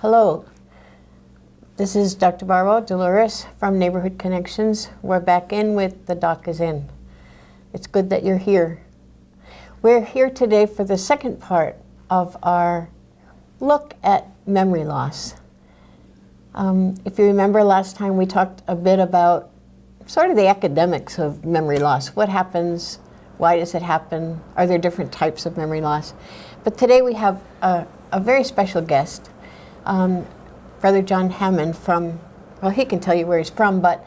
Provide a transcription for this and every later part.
Hello, this is Dr. Barbo, Dolores from Neighborhood Connections. We're back in with The Doc is In. It's good that you're here. We're here today for the second part of our look at memory loss. If you remember last time we talked a bit about sort of the academics of memory loss. What happens? Why does it happen? Are there different types of memory loss? But today we have a very special guest. Brother John Hammond from, well, he can tell you where he's from, but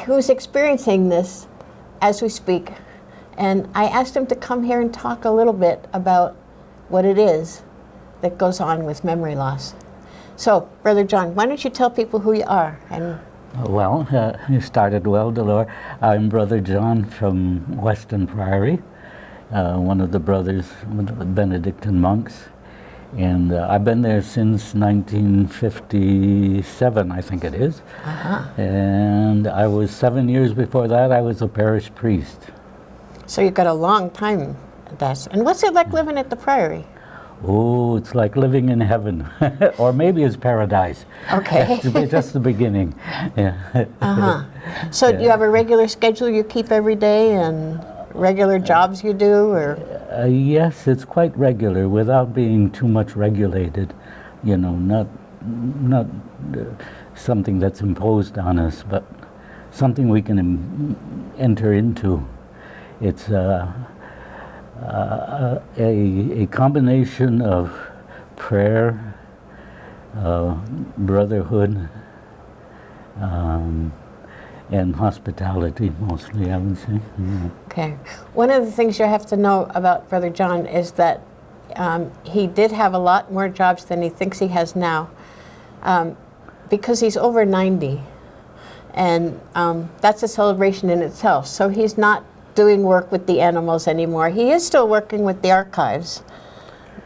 who's experiencing this as we speak. And I asked him to come here and talk a little bit about what it is that goes on with memory loss. So, Brother John, why don't you tell people who you are? And well, you started well, Dolores. I'm Brother John from Weston Priory, one of the brothers, the Benedictine monks. And I've been there since 1957, I think it is. And I was 7 years before that, I was a parish priest. So you've got a long time at that. And what's it like living at the Priory? Oh, it's like living in heaven, or maybe it's paradise. Okay. It's just the beginning. Yeah. So do you have a regular schedule you keep every day and regular jobs you do, or? Yes, it's quite regular without being too much regulated, you know, not something that's imposed on us, but something we can enter into. It's a combination of prayer, brotherhood, and hospitality mostly, I would say. Yeah. Okay. One of the things you have to know about Brother John is that he did have a lot more jobs than he thinks he has now, because he's over 90, and that's a celebration in itself. So he's not doing work with the animals anymore. He is still working with the archives.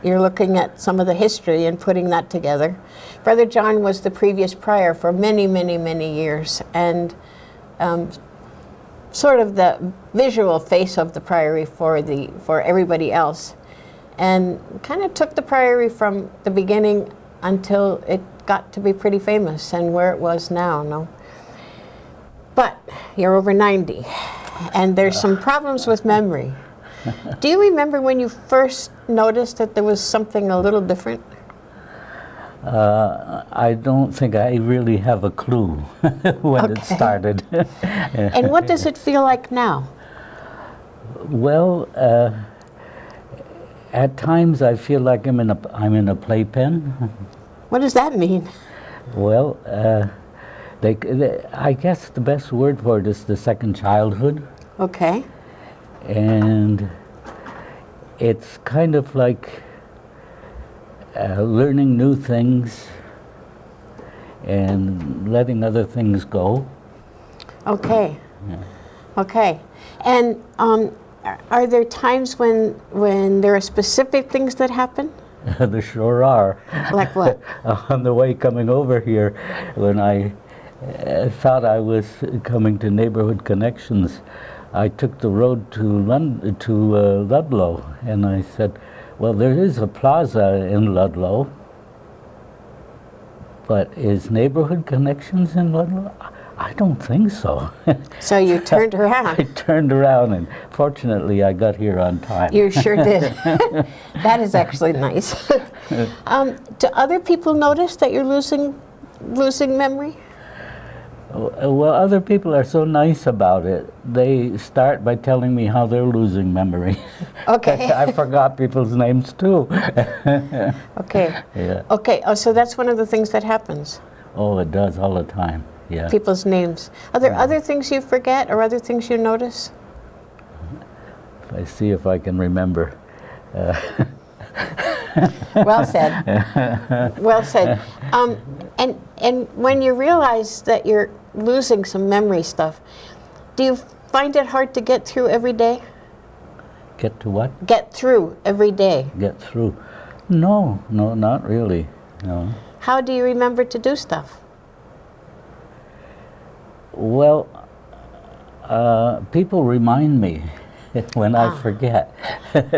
You're looking at some of the history and putting that together. Brother John was the previous prior for many, many, many years, and sort of the visual face of the Priory for everybody else, and kind of took the Priory from the beginning until it got to be pretty famous and where it was now. No, but you're over 90, and there's some problems with memory. Do you remember when you first noticed that there was something a little different? I don't think I really have a clue when it started. And what does it feel like now? Well, at times I feel like I'm in a playpen. What does that mean? Well, I guess the best word for it is the second childhood. Okay. And it's kind of like learning new things and letting other things go. Okay. Yeah. Okay. And are there times when there are specific things that happen? There sure are. Like what? On the way coming over here, when I thought I was coming to Neighborhood Connections, I took the road to Ludlow, and I said, well, there is a plaza in Ludlow, but is Neighborhood Connections in Ludlow? I don't think so. So you turned around. I turned around, and fortunately I got here on time. You sure did. That is actually nice. Do other people notice that you're losing memory? Well, other people are so nice about it. They start by telling me how they're losing memory. Okay. I forgot people's names too. Okay. Yeah. Okay. Oh, so that's one of the things that happens. Oh, it does all the time. Yeah. People's names. Are there other things you forget or other things you notice? I see if I can remember. Well said. Well said. And when you realize that you're losing some memory stuff, do you find it hard to get through every day? Get to what? Get through every day. Get through. No, not really. No. How do you remember to do stuff? Well, people remind me. when I forget.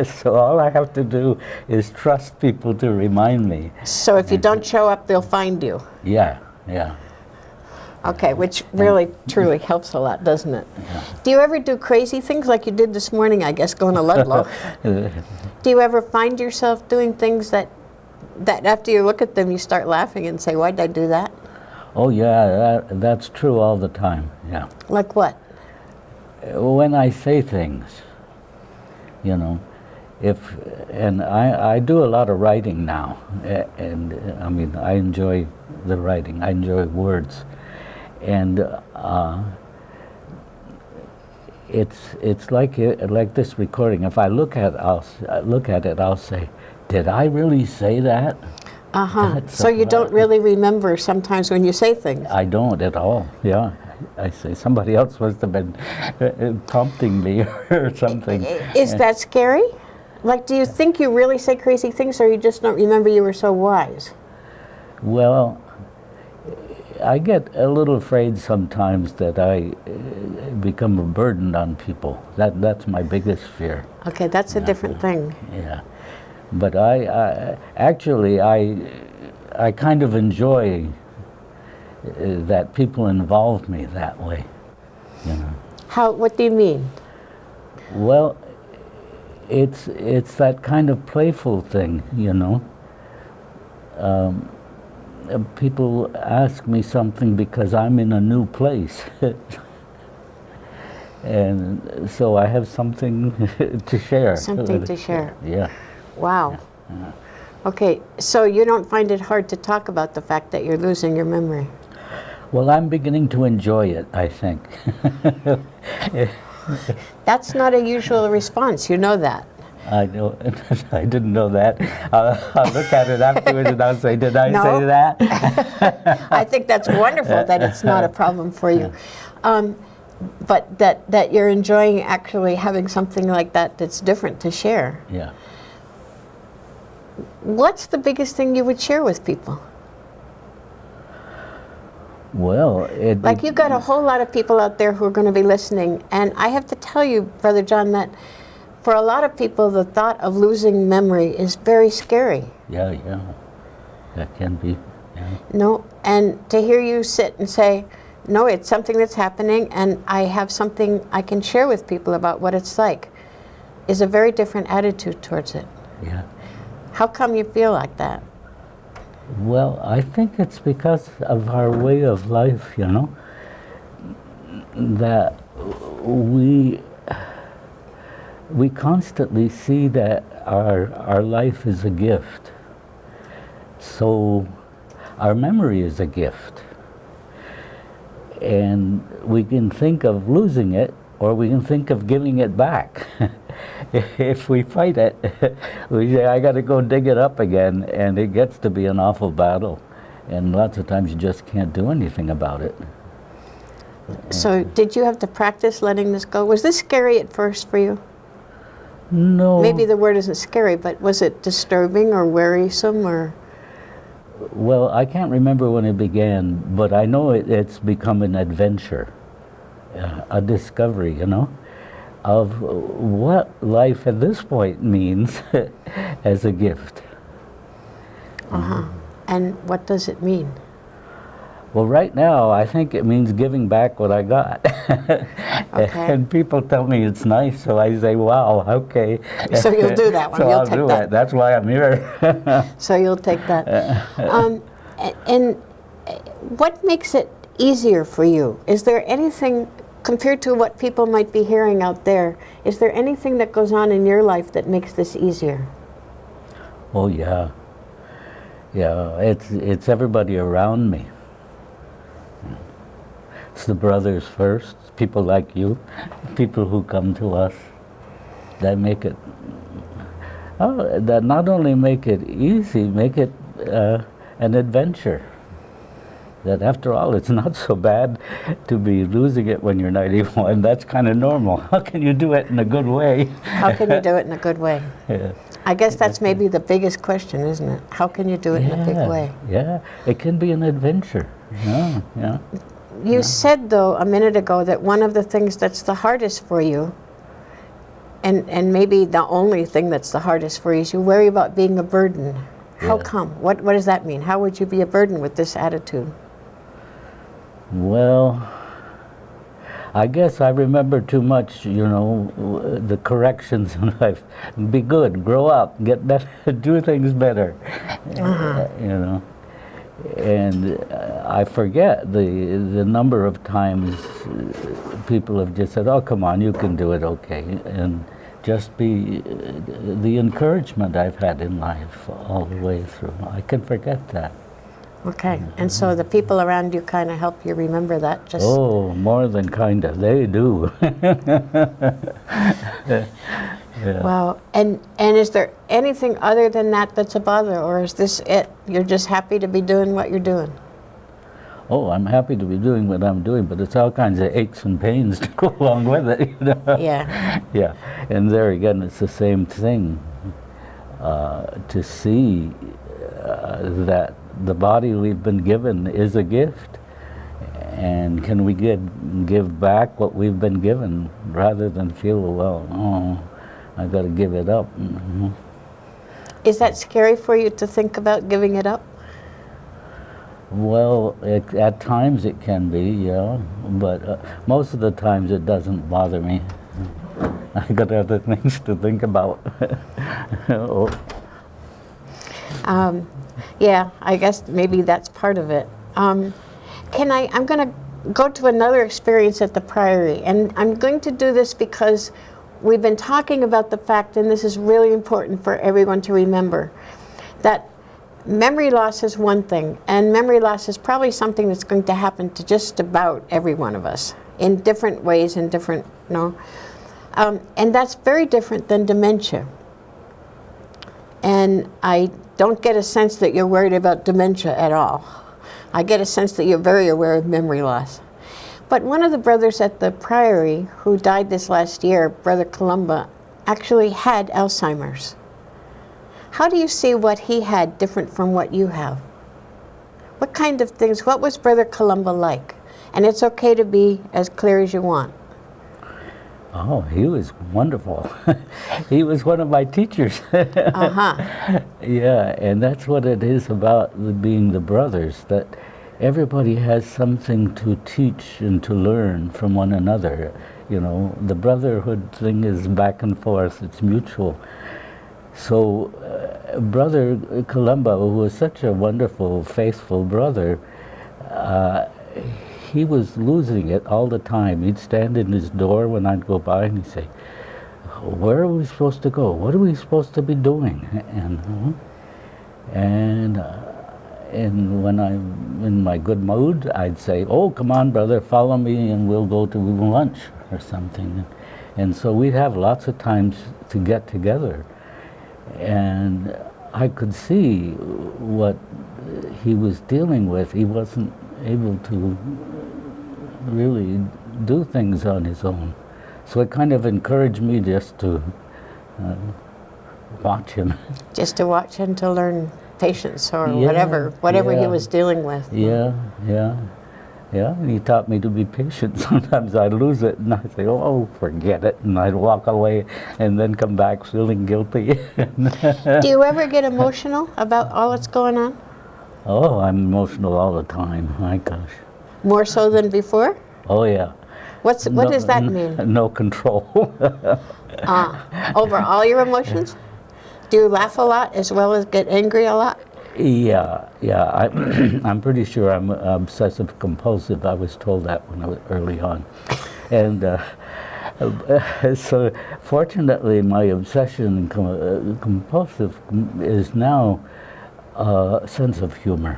So all I have to do is trust people to remind me. So if you don't show up, they'll find you. Yeah, yeah. Okay, which really, truly helps a lot, doesn't it? Yeah. Do you ever do crazy things like you did this morning, I guess, going to Ludlow? Do you ever find yourself doing things that after you look at them, you start laughing and say, why'd I do that? Oh yeah, that's true all the time, yeah. Like what? When I say things, you know, and I do a lot of writing now, and I mean, I enjoy the writing, I enjoy words. And it's like this recording. If I look at it, I'll say, "Did I really say that?" So you don't really remember sometimes when you say things. I don't at all. Yeah, I say somebody else must have been prompting me or something. Is that scary? Like, do you think you really say crazy things, or you just don't remember you were so wise? Well, I get a little afraid sometimes that I become a burden on people. That's my biggest fear. Okay, that's a different thing. Yeah, but I actually kind of enjoy that people involve me that way. You know. How? What do you mean? Well, it's that kind of playful thing, you know. People ask me something because I'm in a new place. And so I have something to share. Something to share. Yeah. Wow. Yeah. Okay, so you don't find it hard to talk about the fact that you're losing your memory? Well, I'm beginning to enjoy it, I think. That's not a usual response, you know that. I know. I didn't know that. I'll look at it afterwards and I'll say, did I say that? I think that's wonderful that it's not a problem for you. But that you're enjoying actually having something like that that's different to share. Yeah. What's the biggest thing you would share with people? Well, like you've got a whole lot of people out there who are going to be listening, and I have to tell you, Brother John, that for a lot of people, the thought of losing memory is very scary. Yeah, yeah, that can be. Yeah. No, and to hear you sit and say, no, it's something that's happening, and I have something I can share with people about what it's like, is a very different attitude towards it. Yeah. How come you feel like that? Well, I think it's because of our way of life, you know, that we constantly see that our life is a gift. So our memory is a gift. And we can think of losing it, or we can think of giving it back. If we fight it, we say, I got to go dig it up again, and it gets to be an awful battle. And lots of times you just can't do anything about it. So did you have to practice letting this go? Was this scary at first for you? No. Maybe the word isn't scary, but was it disturbing or wearisome or? Well, I can't remember when it began, but I know it's become an adventure, a discovery, you know, of what life at this point means as a gift. And what does it mean? Well, right now, I think it means giving back what I got. Okay. And people tell me it's nice, so I say, wow, okay. So you'll do that one. So You'll I'll take do that. it. That's why I'm here. So you'll take that. And what makes it easier for you? Is there anything, compared to what people might be hearing out there, is there anything that goes on in your life that makes this easier? Oh, yeah. Yeah, it's everybody around me. It's the brothers first, people like you, people who come to us, that make it, that not only make it easy, make it an adventure. That after all, it's not so bad to be losing it when you're 91. That's kind of normal. How can you do it in a good way? How can you do it in a good way? Yeah. I guess that's maybe the biggest question, isn't it? How can you do it in a big way? Yeah, it can be an adventure. Yeah, yeah. You said, though, a minute ago that one of the things that's the hardest for you and maybe the only thing that's the hardest for you is you worry about being a burden. How Yeah. come? What does that mean? How would you be a burden with this attitude? Well, I guess I remember too much, you know, the corrections in life. Be good, grow up, get better, do things better, you know. And I forget the number of times people have just said, "Oh, come on, you can do it, okay," and just be the encouragement I've had in life all the way through. I can forget that. Okay, and so the people around you kind of help you remember that. Just Oh, more than kinda, they do. Yeah. wow. And is there anything other than that that's a bother, or is this it? You're just happy to be doing what you're doing? Oh, I'm happy to be doing what I'm doing, but it's all kinds of aches and pains to go along with it, you know? Yeah. Yeah, and there again, it's the same thing. To see that the body we've been given is a gift, and can we give back what we've been given rather than feel, well, oh, I got to give it up. Mhm. Is that scary for you to think about giving it up? Well, at times it can be, yeah, but most of the times it doesn't bother me. I got other things to think about. Oh. Yeah, I guess maybe that's part of it. I'm going to go to another experience at the Priory, and I'm going to do this because we've been talking about the fact, and this is really important for everyone to remember, that memory loss is one thing, and memory loss is probably something that's going to happen to just about every one of us in different ways, in different, and that's very different than dementia. And I don't get a sense that you're worried about dementia at all. I get a sense that you're very aware of memory loss. But one of the brothers at the Priory who died this last year, Brother Columba, actually had Alzheimer's. How do you see what he had different from what you have? What kind of things, what was Brother Columba like? And it's okay to be as clear as you want. Oh, he was wonderful. He was one of my teachers. Uh-huh. Yeah, and that's what it is about being the brothers, that everybody has something to teach and to learn from one another. You know, the brotherhood thing is back and forth, it's mutual. So Brother Columba, who was such a wonderful, faithful brother, he was losing it all the time. He'd stand in his door when I'd go by and he'd say, "Where are we supposed to go? What are we supposed to be doing?" And when I'm in my good mood, I'd say, "Oh, come on, brother, follow me and we'll go to lunch or something." And so we'd have lots of times to get together. And I could see what he was dealing with. He wasn't able to really do things on his own. So it kind of encouraged me just to watch him. Just to watch and to learn patience or Yeah, whatever he yeah. was dealing with. Yeah, and he taught me to be patient. Sometimes I'd lose it and I'd say, "Oh, forget it," and I'd walk away and then come back feeling guilty. Do you ever get emotional about all that's going on? Oh, I'm emotional all the time, my gosh. More so than before? Oh yeah. What does that mean? No control. Over all your emotions? Do you laugh a lot as well as get angry a lot? Yeah. I'm pretty sure I'm obsessive compulsive. I was told that when I was early on. And so fortunately my obsession compulsive is now a sense of humor.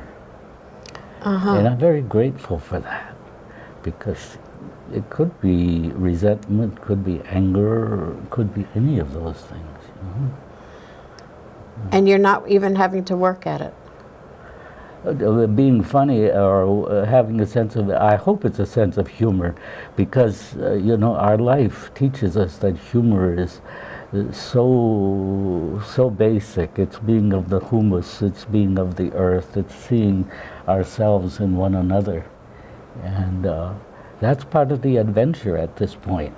And I'm very grateful for that, because it could be resentment, could be anger, or could be any of those things. You know? And you're not even having to work at it? Being funny or having a sense of, I hope it's a sense of humor, because you know, our life teaches us that humor is so basic. It's being of the humus, it's being of the earth, it's seeing ourselves in one another, and that's part of the adventure at this point.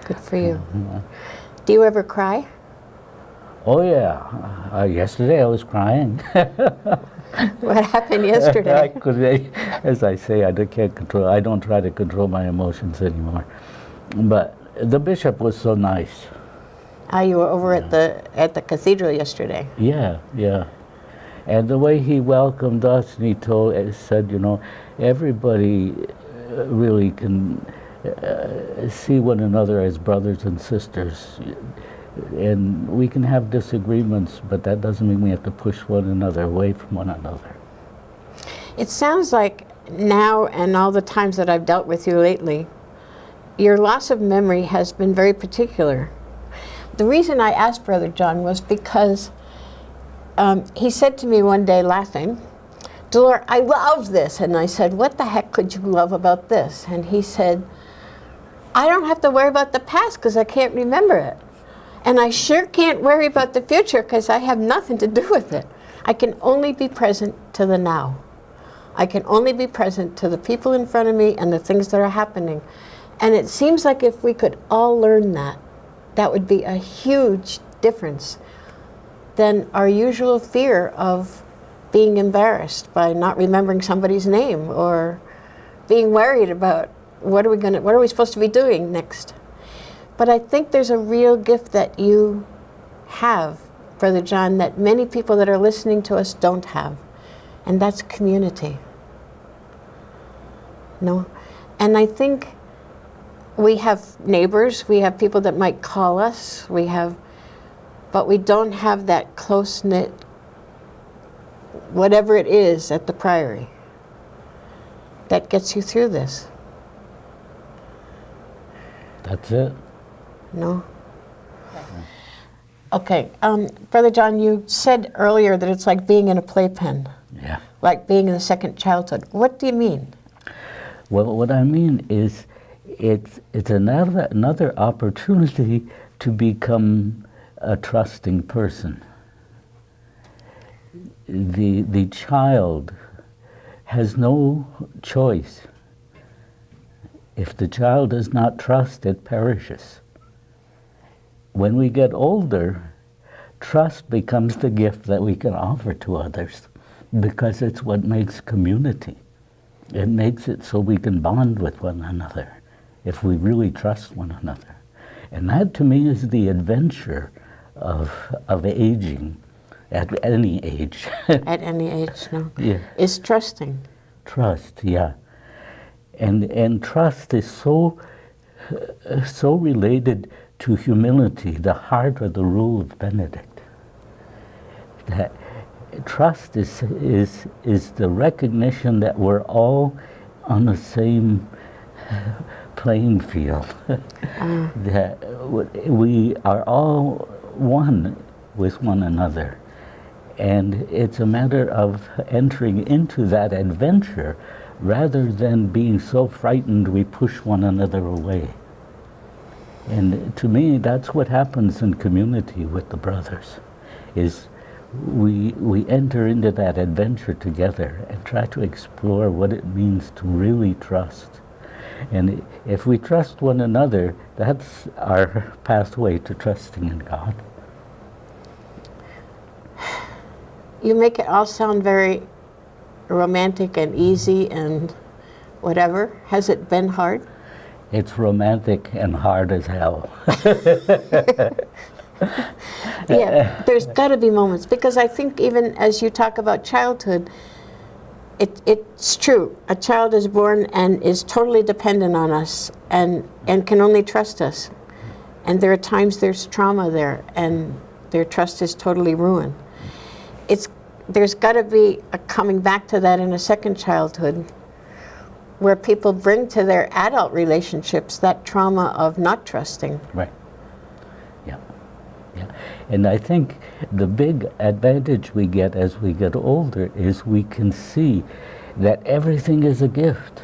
Good for you. Do you ever cry? Oh yeah, yesterday I was crying. What happened yesterday? As I say, can't control. I don't try to control my emotions anymore. But the bishop was so nice. You were over at the cathedral yesterday. Yeah, yeah. And the way he welcomed us, and he said, everybody really can see one another as brothers and sisters. And we can have disagreements, but that doesn't mean we have to push one another away from one another. It sounds like now and all the times that I've dealt with you lately, your loss of memory has been very particular. The reason I asked Brother John was because he said to me one day laughing, "Dolores, I love this." And I said, "What the heck could you love about this?" And he said, "I don't have to worry about the past because I can't remember it. And I sure can't worry about the future because I have nothing to do with it. I can only be present to the now. I can only be present to the people in front of me and the things that are happening." And it seems like if we could all learn that, that would be a huge difference than our usual fear of being embarrassed by not remembering somebody's name or being worried about what are we supposed to be doing next. But I think there's a real gift that you have, Brother John, that many people that are listening to us don't have, and that's community. No? And I think we have neighbors, we have people that might call us, but we don't have that close-knit, whatever it is at the Priory that gets you through this. That's it. No? Okay, Brother John, you said earlier that it's like being in a playpen. Yeah. Like being in the second childhood. What do you mean? Well, what I mean is it's another opportunity to become a trusting person. The child has no choice. If the child does not trust, it perishes. When we get older, trust becomes the gift that we can offer to others because it's what makes community. It makes it so we can bond with one another if we really trust one another. And that to me is the adventure of aging at any age. At any age, no. Yeah. Is trusting. Trust, yeah. And trust is so related to humility, the heart of the rule of Benedict. That trust is the recognition that we're all on the same playing field. That we are all one with one another. And it's a matter of entering into that adventure rather than being so frightened we push one another away. And to me, that's what happens in community with the brothers, is we enter into that adventure together and try to explore what it means to really trust. And if we trust one another, that's our pathway to trusting in God. You make it all sound very romantic and easy and whatever. Has it been hard? It's romantic and hard as hell. Yeah, there's got to be moments, because I think even as you talk about childhood, it's true. A child is born and is totally dependent on us and can only trust us. And there are times there's trauma there and their trust is totally ruined. There's got to be a coming back to that in a second childhood, where people bring to their adult relationships that trauma of not trusting. Right. Yeah. Yeah. And I think the big advantage we get as we get older is we can see that everything is a gift.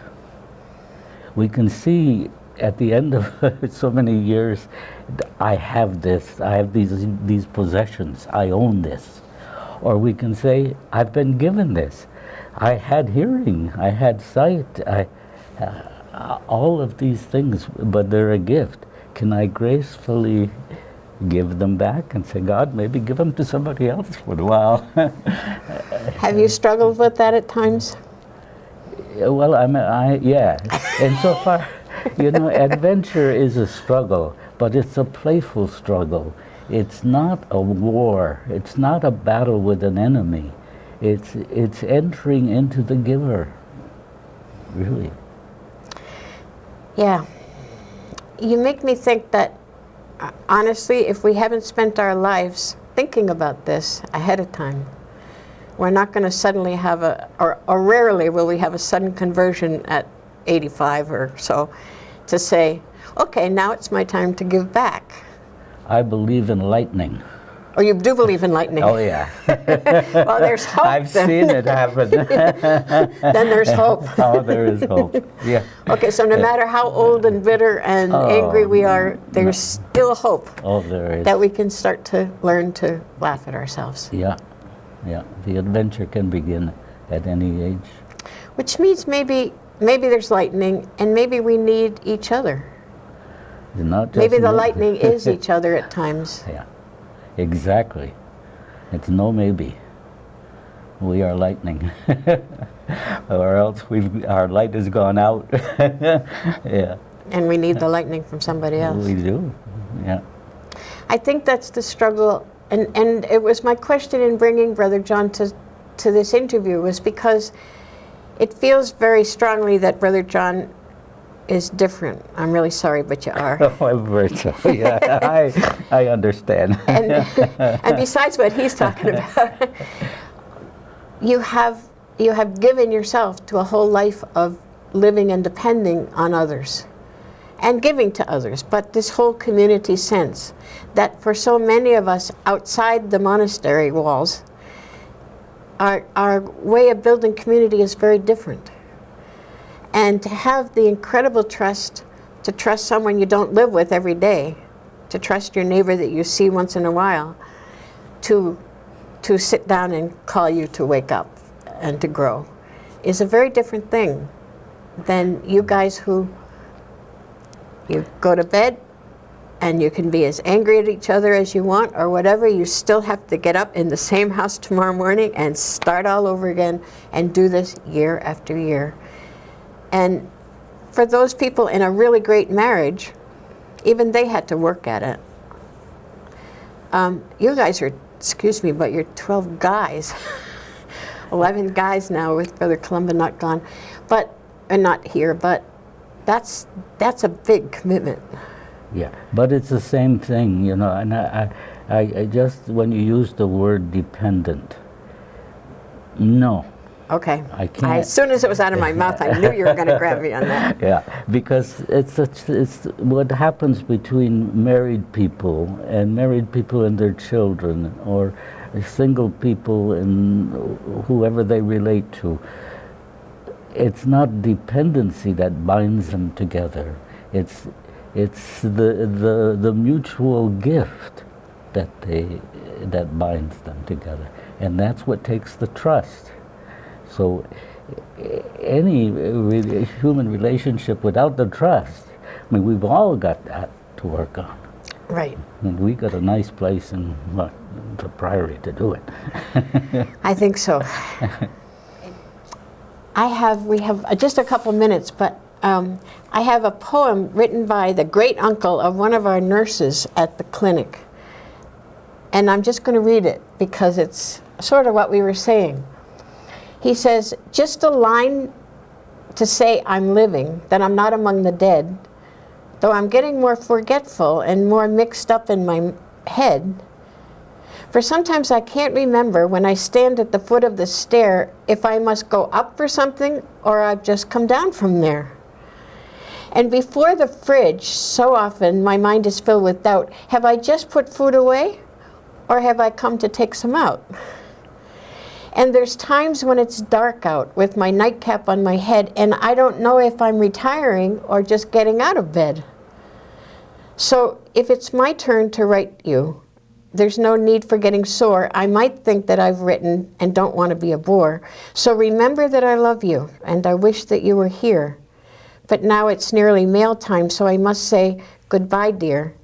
We can see at the end of so many years, I have this, I have these possessions, I own this. Or we can say, I've been given this. I had hearing, I had sight, all of these things, but they're a gift. can I gracefully give them back and say, God, maybe give them to somebody else for a while? Have you struggled with that at times? Well, yeah. And so far, adventure is a struggle, but it's a playful struggle. It's not a war. It's not a battle with an enemy. It's entering into the giver, really. Yeah. You make me think that, honestly, if we haven't spent our lives thinking about this ahead of time, we're not going to suddenly have or rarely will we have a sudden conversion at 85 or so to say, okay, now it's my time to give back. I believe in lightning. Oh, you do believe in lightning? Oh, yeah. Well, there's hope. I've seen it happen. Then there's hope. Oh, there is hope. Yeah. Okay, so no matter how old and bitter and angry we are, there's still hope. Oh, there is. That we can start to learn to laugh at ourselves. Yeah. Yeah. The adventure can begin at any age. Which means maybe there's lightning, and maybe we need each other. Not just Maybe the me. lightning is each other at times. Yeah, exactly. It's no maybe. We are lightning, or else our light has gone out. Yeah. And we need the lightning from somebody else. We do. Yeah. I think that's the struggle, and it was my question in bringing Brother John to this interview was because it feels very strongly that Brother John is different. I'm really sorry, but you are. Oh, I'm very sorry. Yeah, I understand. And besides what he's talking about, you have given yourself to a whole life of living and depending on others and giving to others, but this whole community sense that for so many of us outside the monastery walls, our way of building community is very different. And to have the incredible trust, to trust someone you don't live with every day, to trust your neighbor that you see once in a while, to sit down and call you to wake up and to grow, is a very different thing than you guys who you go to bed and you can be as angry at each other as you want or whatever, you still have to get up in the same house tomorrow morning and start all over again and do this year after year. And for those people in a really great marriage, even they had to work at it. You guys are, excuse me, but you're 12 guys. 11 guys now with Brother Columba not gone, and not here, but that's a big commitment. Yeah, but it's the same thing, and I just, when you use the word dependent, no. Okay. I can't. As soon as it was out of my mouth, I knew you were going to grab me on that. Yeah, because it's what happens between married people and their children, or single people and whoever they relate to. It's not dependency that binds them together. It's the mutual gift that binds them together, and that's what takes the trust. So any human relationship without the trust, I mean, we've all got that to work on. Right. And we got a nice place in the Priory to do it. I think so. We have just a couple minutes, but I have a poem written by the great uncle of one of our nurses at the clinic. And I'm just going to read it because it's sort of what we were saying. He says, just a line to say I'm living, that I'm not among the dead, though I'm getting more forgetful and more mixed up in my head. For sometimes I can't remember when I stand at the foot of the stair if I must go up for something or I've just come down from there. And before the fridge, so often my mind is filled with doubt. Have I just put food away or have I come to take some out? And there's times when it's dark out with my nightcap on my head and I don't know if I'm retiring or just getting out of bed. So if it's my turn to write you, there's no need for getting sore. I might think that I've written and don't want to be a bore. So remember that I love you and I wish that you were here. But now it's nearly mail time, so I must say Goodbye, dear.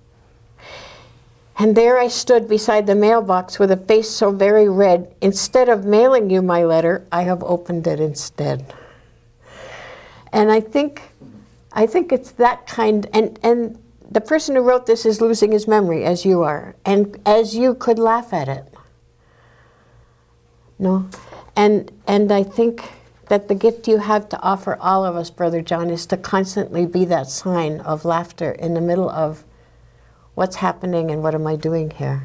And there I stood beside the mailbox with a face so very red. Instead of mailing you my letter, I have opened it instead. And I think it's that kind, and the person who wrote this is losing his memory, as you are, and as you could laugh at it. No? And I think that the gift you have to offer all of us, Brother John, is to constantly be that sign of laughter in the middle of what's happening and what am I doing here.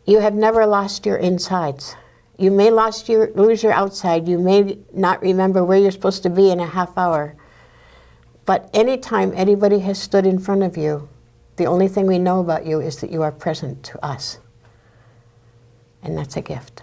You have never lost your insides. You may lose your outside. You may not remember where you're supposed to be in a half hour. But anytime anybody has stood in front of you, the only thing we know about you is that you are present to us. And that's a gift.